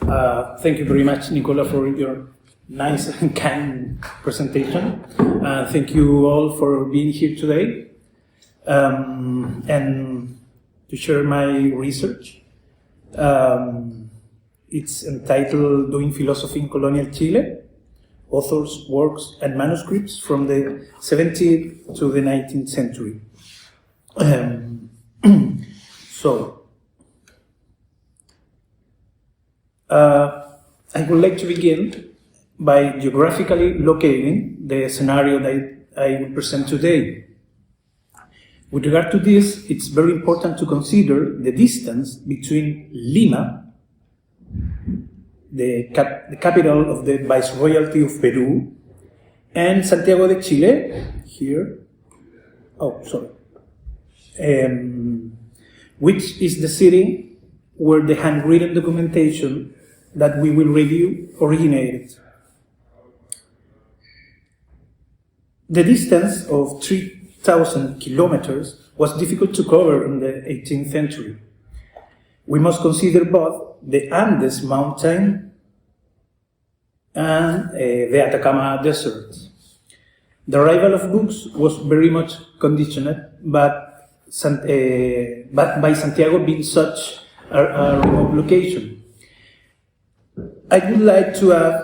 Thank you very much, Nicola, for your nice and kind presentation. Thank you all for being here today and to share my research. It's entitled Doing Philosophy in Colonial Chile, Authors, Works and Manuscripts from the 17th to the 19th century. I would like to begin by geographically locating the scenario that I will present today. With regard to this, it's very important to consider the distance between Lima, the capital of the Viceroyalty of Peru, and Santiago de Chile, here, which is the city where the handwritten documentation that we will review originated. The distance of 3,000 kilometers was difficult to cover in the 18th century. We must consider both the Andes mountain and the Atacama Desert. The arrival of books was very much conditioned, but by Santiago being such a remote location. I would like to add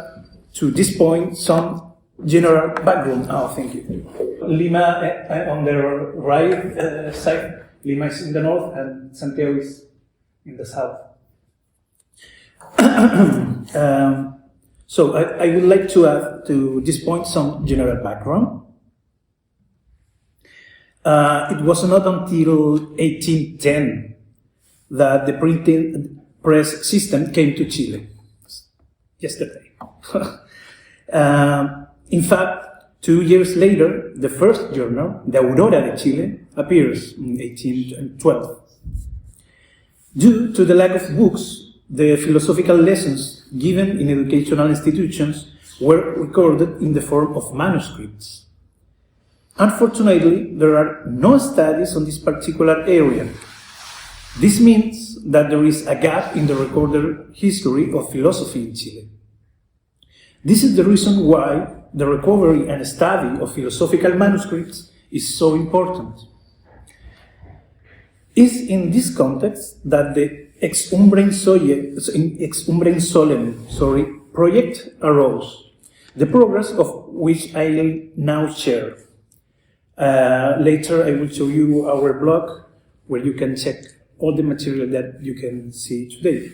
to this point some general background. Thank you. Lima on the right side, Lima is in the north and Santiago is in the south. So I would like to add to this point some general background. It was not until 1810 that the printing press system came to Chile. Yesterday. In fact, 2 years later, the first journal, the Aurora de Chile, appears in 1812. Due to the lack of books, the philosophical lessons given in educational institutions were recorded in the form of manuscripts. Unfortunately, there are no studies on this particular area. This means that there is a gap in the recorded history of philosophy in Chile. This is the reason why the recovery and study of philosophical manuscripts is so important. It is in this context that the exumbrainsolemupla project arose, the progress of which I will now share. Later I will show you our blog where you can check all the material that you can see today.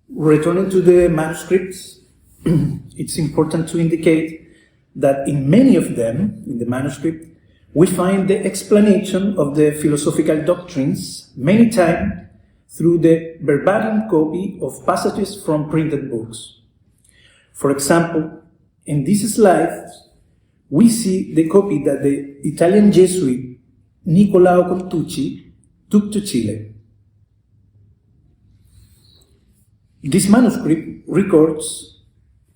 Returning to the manuscripts, it's important to indicate that in many of them, in the manuscript, we find the explanation of the philosophical doctrines many times through the verbatim copy of passages from printed books. For example, in this slide, we see the copy that the Italian Jesuit Niccolao Contucci took to Chile. This manuscript records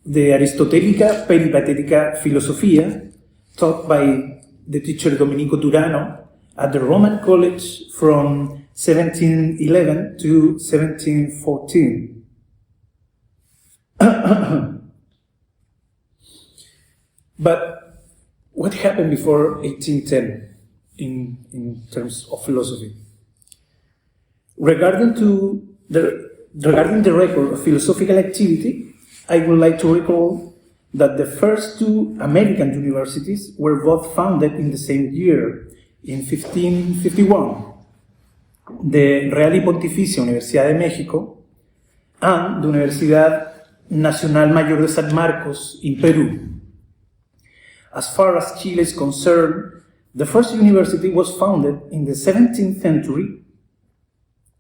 the Aristotelica Peripatetica Philosophia taught by the teacher Domenico Turano at the Roman College from 1711 to 1714. But what happened before 1810 in terms of philosophy? Regarding the record of philosophical activity, I would like to recall that the first two American universities were both founded in the same year, in 1551, the Real y Pontificia Universidad de México and the Universidad Nacional Mayor de San Marcos in Peru. As far as Chile is concerned, the first university was founded in the 17th century.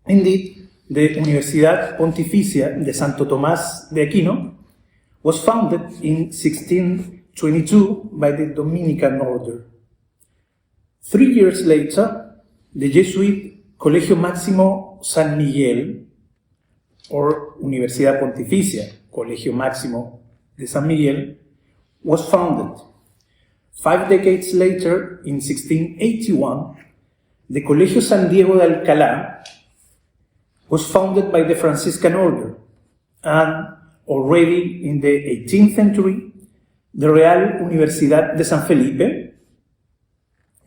Indeed, the Universidad Pontificia de Santo Tomás de Aquino was founded in 1622 by the Dominican order. 3 years later, the Jesuit Colegio Máximo San Miguel, or Universidad Pontificia Colegio Máximo de San Miguel, was founded. 5 decades later, in 1681, the Colegio San Diego de Alcalá was founded by the Franciscan order, and already in the 18th century, the Real Universidad de San Felipe,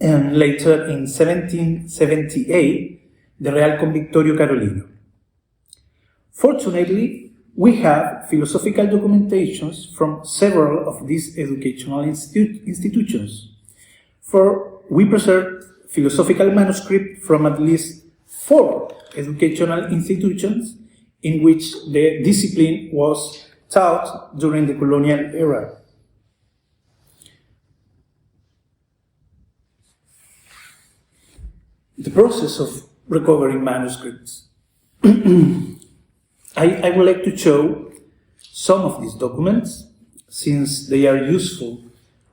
and later in 1778, the Real Convictorio Carolino. Fortunately, we have philosophical documentations from several of these educational institutions, for we preserve philosophical manuscripts from at least 4 educational institutions in which the discipline was taught during the colonial era. The process of recovering manuscripts. I would like to show some of these documents, since they are useful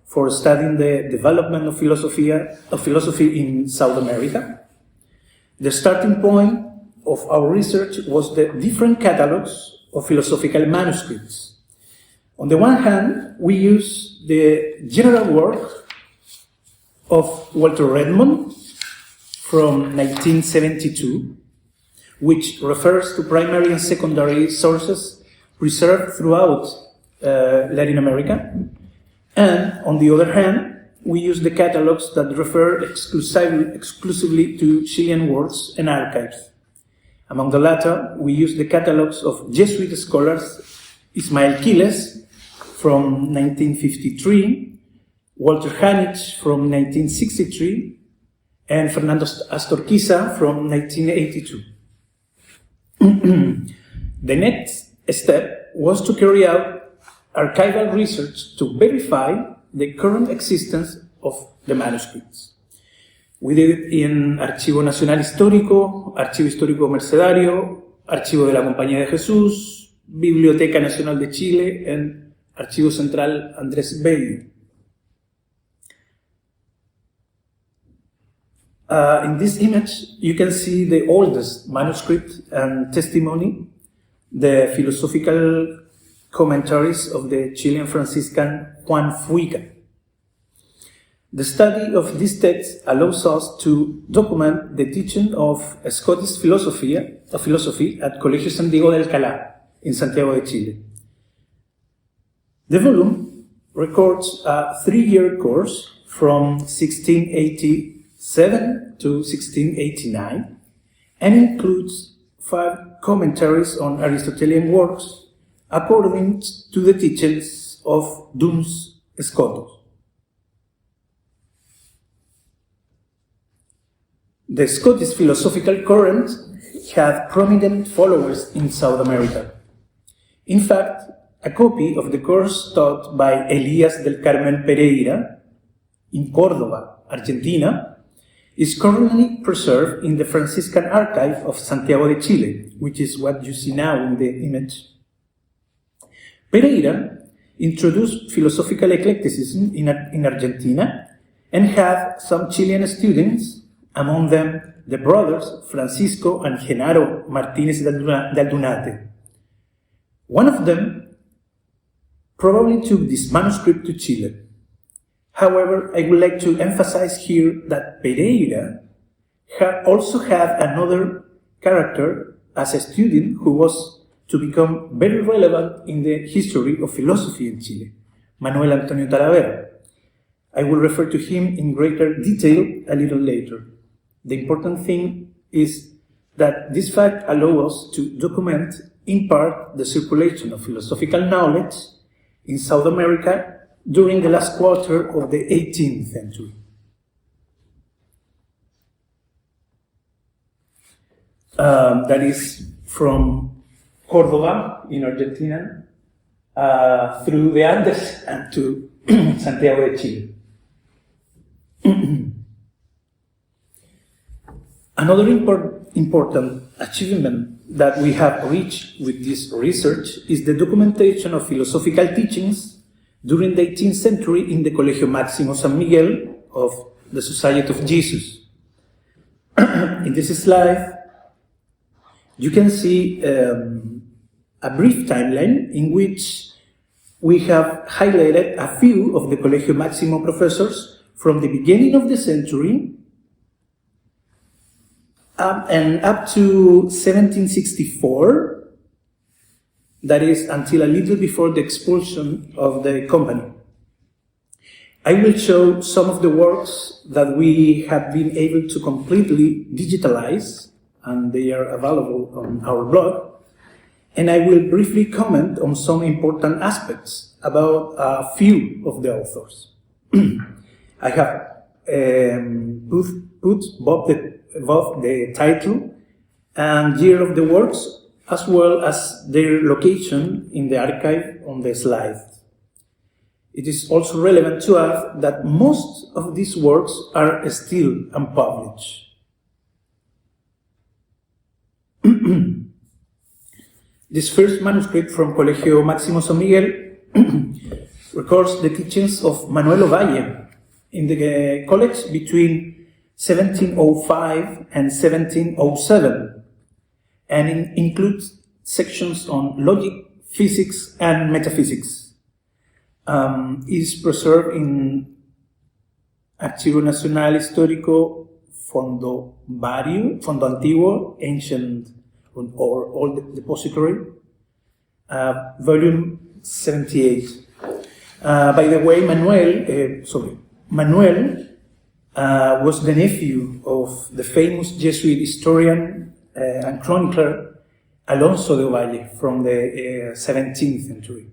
for studying the development of philosophy in South America. The starting point of our research was the different catalogs of philosophical manuscripts. On the one hand, we use the general work of Walter Redmond from 1972, which refers to primary and secondary sources preserved throughout Latin America. And on the other hand, we use the catalogs that refer exclusively to Chilean works and archives. Among the latter, we use the catalogs of Jesuit scholars Ismael Quiles from 1953, Walter Hanich from 1963, and Fernando Astorquiza from 1982. The next step was to carry out archival research to verify the current existence of the manuscripts. We did it in Archivo Nacional Histórico, Archivo Histórico Mercedario, Archivo de la Compañía de Jesús, Biblioteca Nacional de Chile, and Archivo Central Andrés Bello. In this image, you can see the oldest manuscript and testimony, the philosophical commentaries of the Chilean Franciscan Juan Fuica. The study of this text allows us to document the teaching of Scottish philosophy at Colegio San Diego de Alcalá in Santiago de Chile. The volume records a 3-year course from 1687 to 1689 and includes 5 commentaries on Aristotelian works according to the teachings of Duns Scotus. The Scottish philosophical current had prominent followers in South America. In fact, a copy of the course taught by Elías del Carmen Pereira in Córdoba, Argentina, is currently preserved in the Franciscan Archive of Santiago de Chile, which is what you see now in the image. Pereira introduced philosophical eclecticism in Argentina and had some Chilean students, among them the brothers Francisco and Genaro Martínez de Aldunate. One of them probably took this manuscript to Chile. However, I would like to emphasize here that Pereira also had another character as a student who was to become very relevant in the history of philosophy in Chile, Manuel Antonio Talavera. I will refer to him in greater detail a little later. The important thing is that this fact allows us to document, in part, the circulation of philosophical knowledge in South America during the last quarter of the 18th century. That is from Córdoba in Argentina through the Andes and to Santiago de Chile. Another important achievement that we have reached with this research is the documentation of philosophical teachings during the 18th century in the Colegio Máximo San Miguel of the Society of Jesus. In this slide, you can see a brief timeline in which we have highlighted a few of the Colegio Máximo professors from the beginning of the century And up to 1764, that is until a little before the expulsion of the company. I will show some of the works that we have been able to completely digitalize, and they are available on our blog, and I will briefly comment on some important aspects about a few of the authors. I have put both the title and year of the works, as well as their location in the archive on the slide. It is also relevant to add that most of these works are still unpublished. This first manuscript from Colegio Máximo San Miguel records the teachings of Manuel Ovalle in the college between 1705 and 1707, and includes sections on logic, physics, and metaphysics. Is preserved in Archivo Nacional Histórico Fondo Antiguo, Ancient or Old Depository, volume 78. By the way, Manuel was the nephew of the famous Jesuit historian and chronicler Alonso de Ovalle from the 17th century.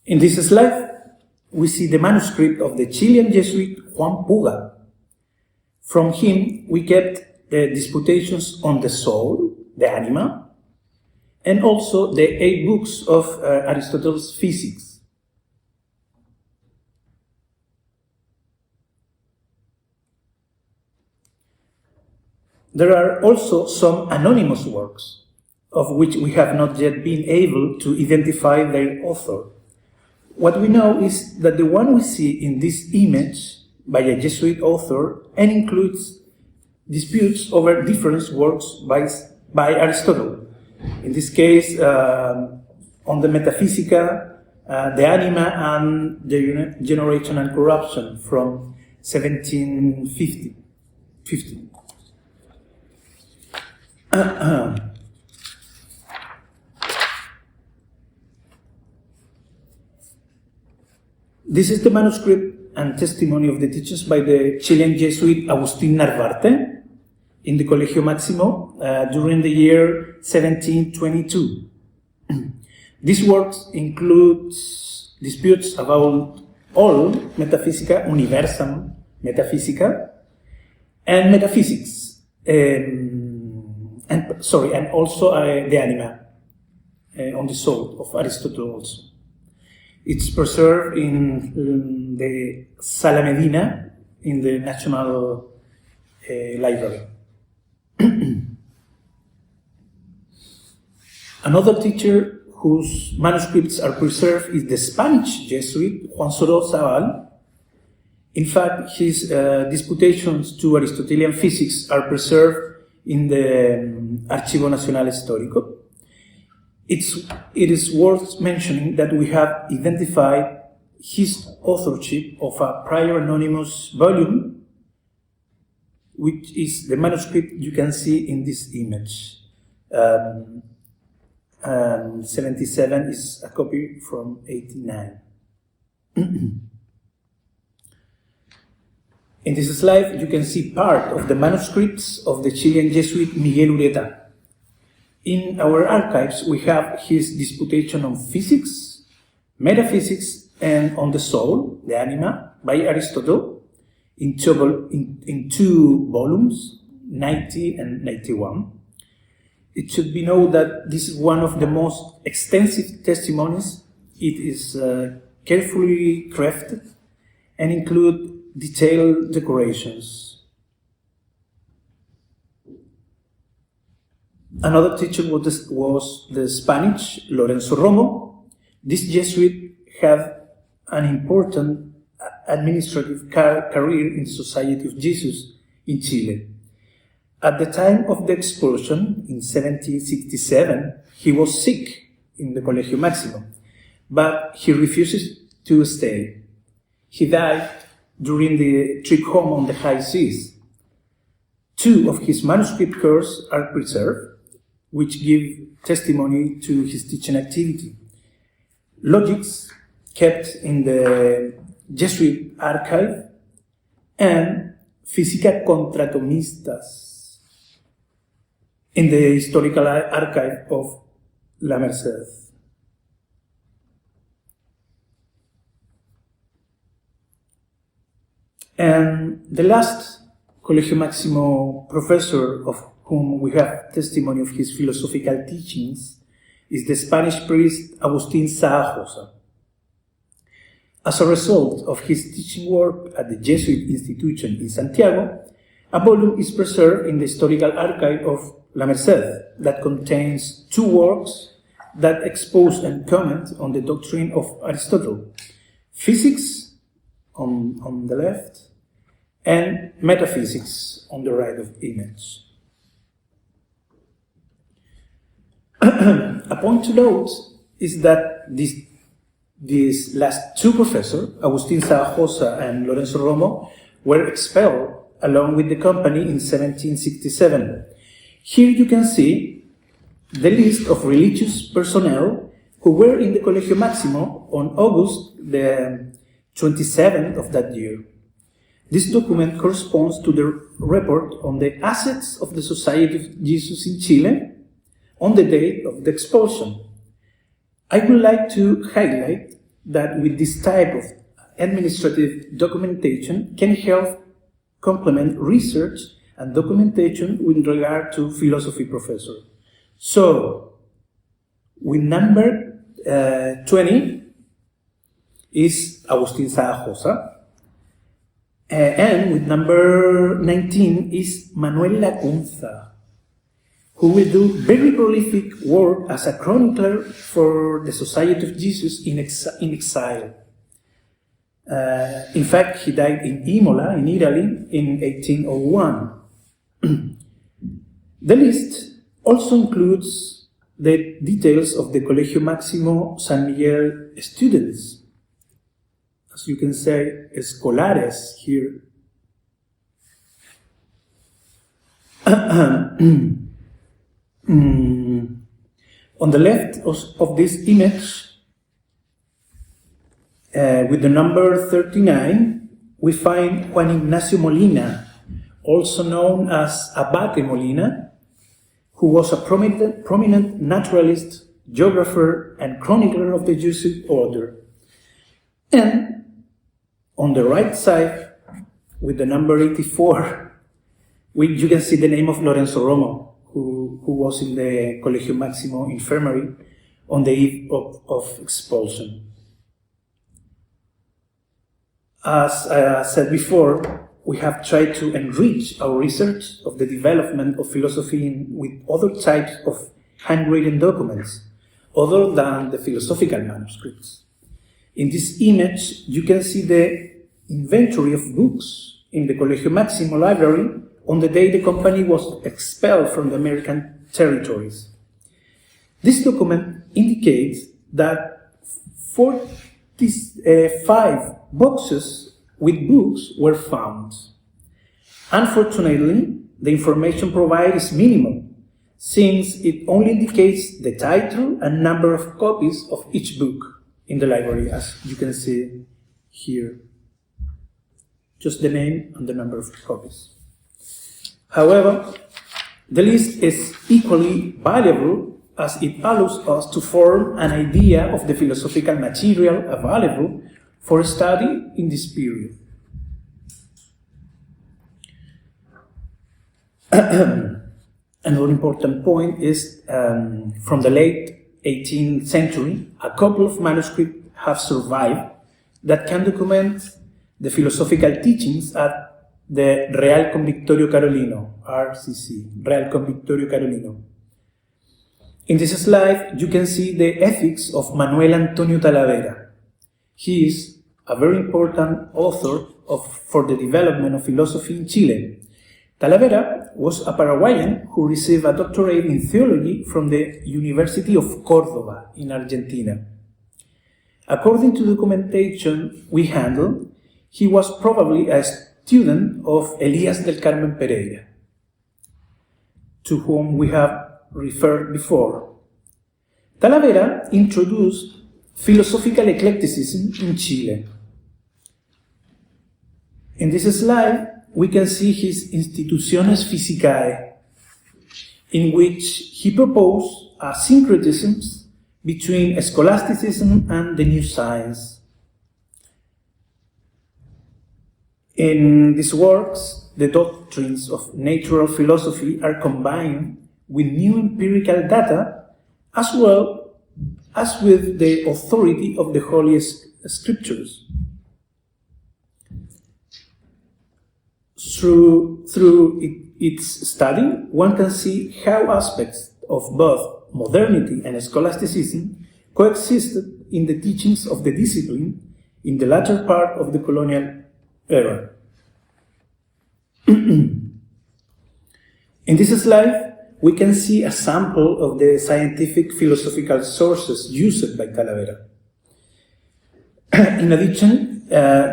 In this slide, we see the manuscript of the Chilean Jesuit Juan Puga. From him, we kept the disputations on the soul, the anima, and also the 8 books of Aristotle's physics. There are also some anonymous works, of which we have not yet been able to identify their author. What we know is that the one we see in this image by a Jesuit author and includes disputes over different works by Aristotle. In this case, on the Metaphysica, the Anima, and the Generation and Corruption from 1750. This is the manuscript and testimony of the teachings by the Chilean Jesuit Agustín Narvarte in the Colegio Máximo during the year 1722. This work includes disputes about all Metaphysica, Universum Metaphysica, and metaphysics, and also the Anima, on the soul of Aristotle also. It's preserved in the Sala Medina in the National Library. Another teacher whose manuscripts are preserved is the Spanish Jesuit Juan Soro. In fact, his disputations to Aristotelian physics are preserved in the Archivo Nacional Histórico. It is worth mentioning that we have identified his authorship of a prior anonymous volume, which is the manuscript you can see in this image. 77 is a copy from 89. In this slide, you can see part of the manuscripts of the Chilean Jesuit Miguel Ureta. In our archives, we have his disputation on physics, metaphysics, and on the soul, the anima, by Aristotle, in two volumes, 90 and 91. It should be known that this is one of the most extensive testimonies. It is carefully crafted and includes detailed decorations. Another teacher was the Spanish Lorenzo Romo. This Jesuit had an important administrative career in the Society of Jesus in Chile. At the time of the expulsion in 1767, he was sick in the Colegio Máximo, but he refuses to stay. He died during the trip home on the high seas. 2 of his manuscript cores are preserved, which give testimony to his teaching activity. Logics kept in the Jesuit archive, and Física contra atomistas in the historical archive of La Merced. And the last Colegio Máximo professor of whom we have testimony of his philosophical teachings is the Spanish priest Agustín Saajosa. As a result of his teaching work at the Jesuit institution in Santiago, a volume is preserved in the historical archive of La Merced that contains 2 works that expose and comment on the doctrine of Aristotle: Physics on the left and Metaphysics on the right of image. A point to note is that these last 2 professors, Agustín Saajosa and Lorenzo Romo, were expelled along with the company in 1767. Here you can see the list of religious personnel who were in the Colegio Máximo on August the 27th of that year. This document corresponds to the report on the assets of the Society of Jesus in Chile on the date of the expulsion. I would like to highlight that with this type of administrative documentation can help complement research and documentation with regard to philosophy professor. So, with number 20 is Agustín Saajosa, and with number 19 is Manuel Lacunza, who will do very prolific work as a chronicler for the Society of Jesus in exile. In fact, he died in Imola, in Italy, in 1801. The list also includes the details of the Colegio Máximo San Miguel students. As you can say, escolares here. On the left of this image, with the number 39, we find Juan Ignacio Molina, also known as Abate Molina, who was a prominent naturalist, geographer, and chronicler of the Jesuit order. And on the right side, with the number 84, you can see the name of Lorenzo Romo, who was in the Colegio Máximo infirmary on the eve of expulsion. As I said before, we have tried to enrich our research of the development of philosophy with other types of handwritten documents, other than the philosophical manuscripts. In this image, you can see the inventory of books in the Colegio Máximo library on the day the company was expelled from the American territories. This document indicates that 45 boxes with books were found. Unfortunately, the information provided is minimal, since it only indicates the title and number of copies of each book in the library, as you can see here. Just the name and the number of copies. However, the list is equally valuable as it allows us to form an idea of the philosophical material available for study in this period. Another important point is from the late 18th century, a couple of manuscripts have survived that can document the philosophical teachings at the Real Convictorio Carolino, RCC, Real Convictorio Carolino. In this slide, you can see the ethics of Manuel Antonio Talavera. He is a very important author for the development of philosophy in Chile. Talavera was a Paraguayan who received a doctorate in theology from the University of Córdoba in Argentina. According to documentation we handled, he was probably a student of Elías del Carmen Pereira, to whom we have referred before. Talavera introduced philosophical eclecticism in Chile. In this slide, we can see his Institutiones Physicae, in which he proposed a syncretism between scholasticism and the new science. In these works, the doctrines of natural philosophy are combined with new empirical data, as well as with the authority of the Holy Scriptures. Through its study, one can see how aspects of both modernity and scholasticism coexisted in the teachings of the discipline in the latter part of the colonial era. In this slide, we can see a sample of the scientific philosophical sources used by Talavera. In addition,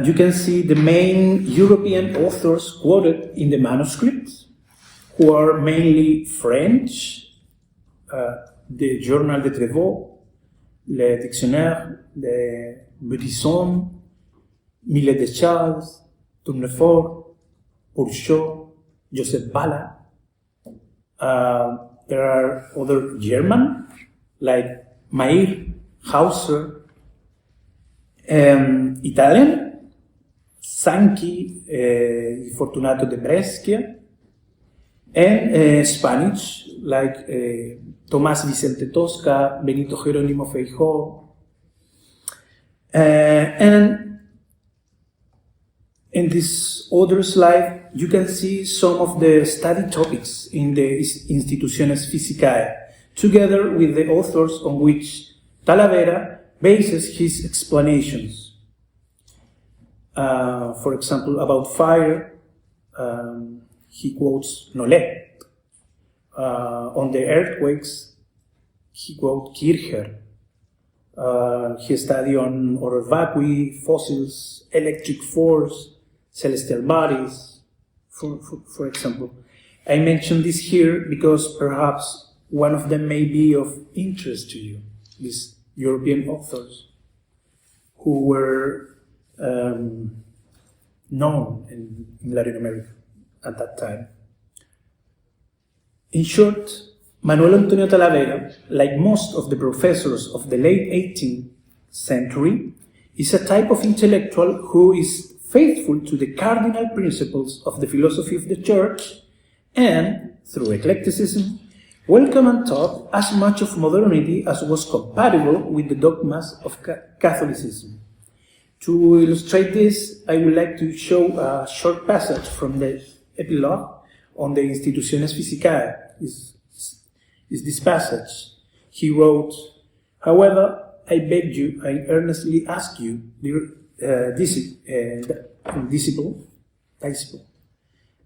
you can see the main European authors quoted in the manuscripts, who are mainly French, the Journal de Trevaux, le Dictionnaire de Buisson, Millet de Charles, Tournefort, Purchot, Joseph Balla. There are other German, like Mayer, Hauser, Italian, Sanchi, Fortunato de Brescia, and Spanish, like Tomás Vicente Tosca, Benito Jerónimo Feijó. And in this other slide, you can see some of the study topics in the Institutiones Physicae, together with the authors on which Talavera bases his explanations. For example, about fire, he quotes Nollet. On the earthquakes, he quotes Kircher. He studied on order vacui, fossils, electric force, celestial bodies, for example. I mention this here because perhaps one of them may be of interest to you, these European authors who were known in Latin America at that time. In short, Manuel Antonio Talavera, like most of the professors of the late 18th century, is a type of intellectual who is faithful to the cardinal principles of the philosophy of the Church and, through eclecticism, welcomed and taught as much of modernity as was compatible with the dogmas of Catholicism. To illustrate this, I would like to show a short passage from the epilogue on the Institutiones Physicae. Is this passage. He wrote, "However, I beg you, I earnestly ask you, dear disciple,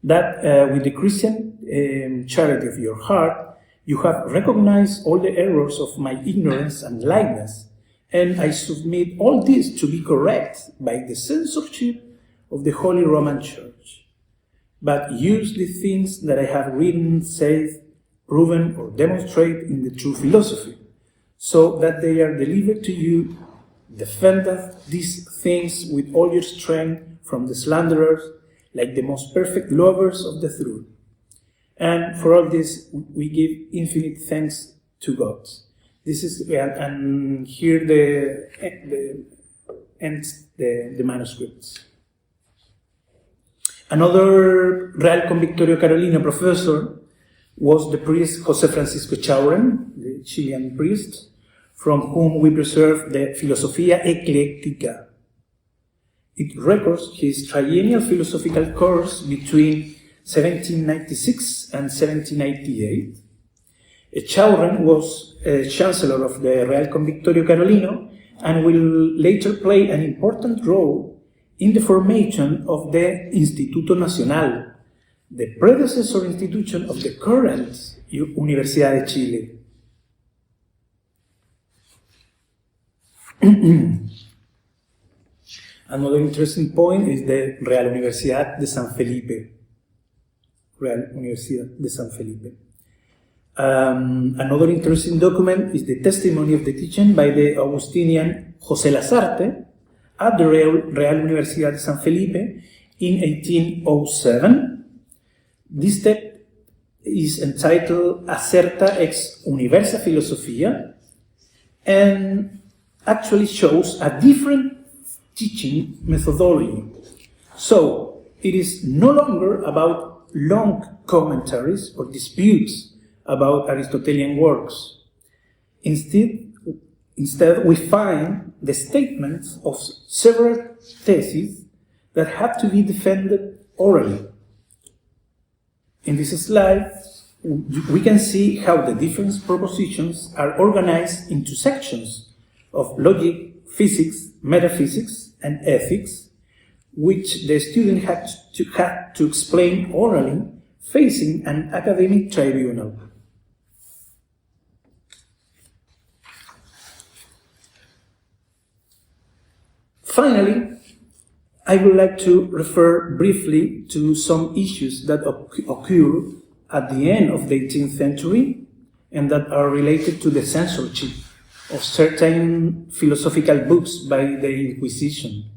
that with the Christian charity of your heart, you have recognized all the errors of my ignorance and blindness, and I submit all this to be correct by the censorship of the Holy Roman Church. But use the things that I have written, said, proven, or demonstrate in the true philosophy, so that they are delivered to you. Defend these things with all your strength from the slanderers, like the most perfect lovers of the truth. And for all this, we give infinite thanks to God." This is, and here ends the manuscripts. Another Real Convictorio Carolino professor was the priest José Francisco Chauren, the Chilean priest, from whom we preserve the Philosophia Eclectica. It records his triennial philosophical course between 1796 and 1788. Chauren was chancellor of the Real Convictorio Carolino and will later play an important role in the formation of the Instituto Nacional, the predecessor institution of the current Universidad de Chile. Another interesting point is the Real Universidad de San Felipe. Real Universidad de San Felipe. Another interesting document is the testimony of the teaching by the Augustinian José Lasarte at the Real Universidad de San Felipe in 1807. This text is entitled Acerta ex Universia Philosophia and actually shows a different teaching methodology. So, it is no longer about long commentaries or disputes about Aristotelian works. Instead, we find the statements of several theses that have to be defended orally. In this slide, we can see how the different propositions are organized into sections of logic, physics, metaphysics, and ethics, which the student had to explain orally, facing an academic tribunal. Finally, I would like to refer briefly to some issues that occur at the end of the 18th century and that are related to the censorship of certain philosophical books by the Inquisition.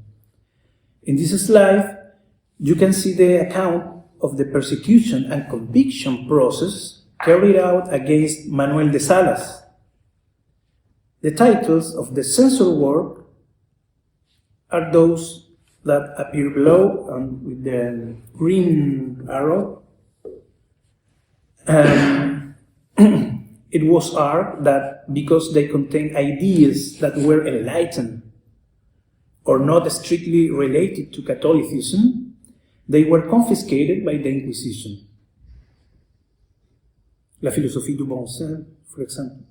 In this slide, you can see the account of the persecution and conviction process carried out against Manuel de Salas. The titles of the censored work are those that appear below with the green arrow. It was art that, because they contain ideas that were enlightened or not strictly related to Catholicism, they were confiscated by the Inquisition. La philosophie du bon sens, for example.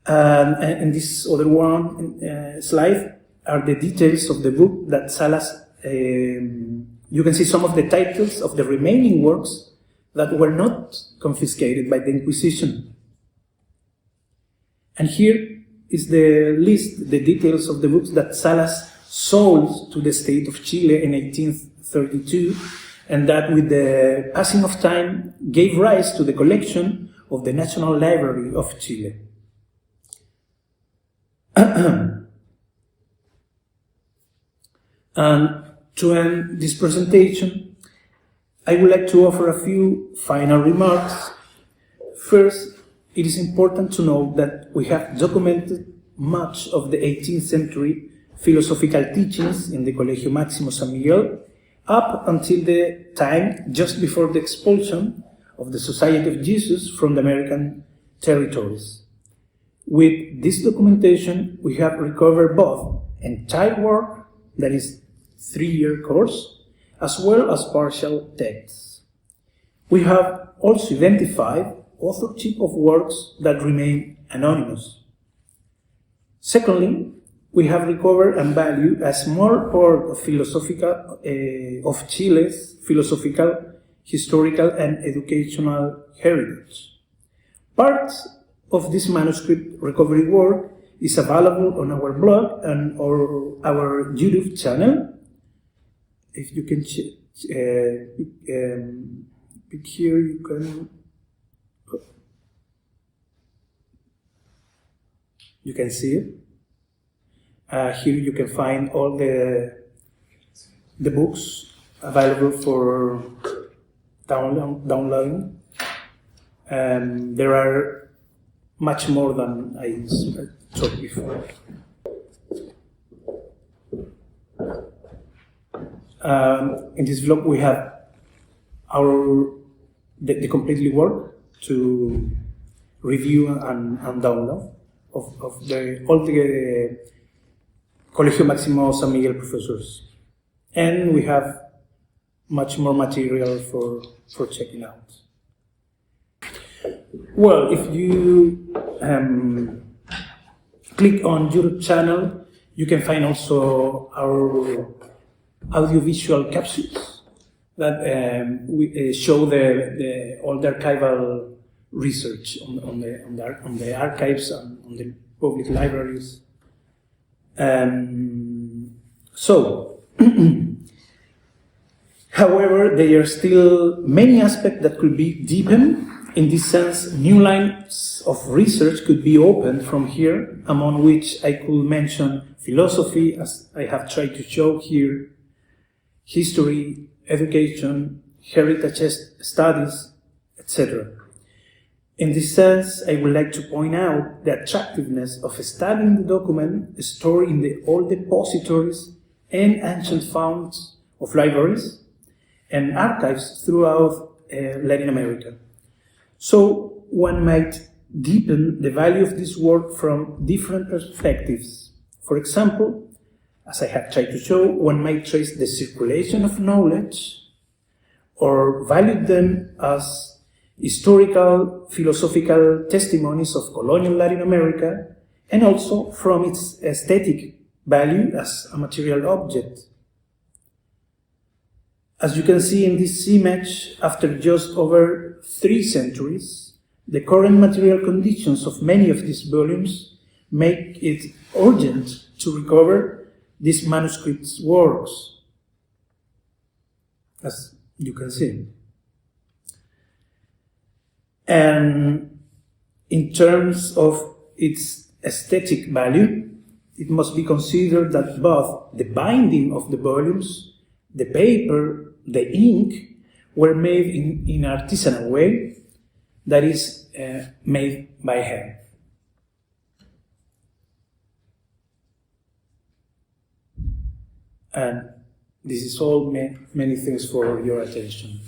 And this other slide are the details of the book that Salas, you can see some of the titles of the remaining works that were not confiscated by the Inquisition. And here is the list, the details of the books that Salas sold to the state of Chile in 1832, and that with the passing of time gave rise to the collection of the National Library of Chile. And to end this presentation, I would like to offer a few final remarks. First, it is important to know that we have documented much of the 18th century philosophical teachings in the Colegio Máximo San Miguel up until the time just before the expulsion of the Society of Jesus from the American territories. With this documentation, we have recovered both entire work, that is 3-year course, as well as partial texts. We have also identified authorship of works that remain anonymous. Secondly, we have recovered and valued a small part of Chile's philosophical, historical, and educational heritage. Parts of this manuscript recovery work is available on our blog and our YouTube channel. If you can pick here, you can see it. Here you can find all the books available for downloading. There are much more than I talked before. In this vlog we have the completely work to review and download of all the Colegio Máximo San Miguel professors, and we have much more material for checking out. Well, if you click on YouTube channel, you can find also our audiovisual capsules that we show all the archival research on the archives and on the public libraries. So, however, there are still many aspects that could be deepened. In this sense, new lines of research could be opened from here, among which I could mention philosophy, as I have tried to show here, history, education, heritage studies, etc. In this sense, I would like to point out the attractiveness of studying the document stored in the old depositories and ancient founds of libraries and archives throughout Latin America. So one might deepen the value of this work from different perspectives. For example, as I have tried to show, one might trace the circulation of knowledge or value them as historical, philosophical testimonies of colonial Latin America, and also from its aesthetic value as a material object. As you can see in this image, after just over 3 centuries, the current material conditions of many of these volumes make it urgent to recover these manuscripts' works, as you can see. And in terms of its aesthetic value, it must be considered that both the binding of the volumes, the paper, the ink, were made in an artisanal way, that is, made by hand. And this is all. Many thanks for your attention.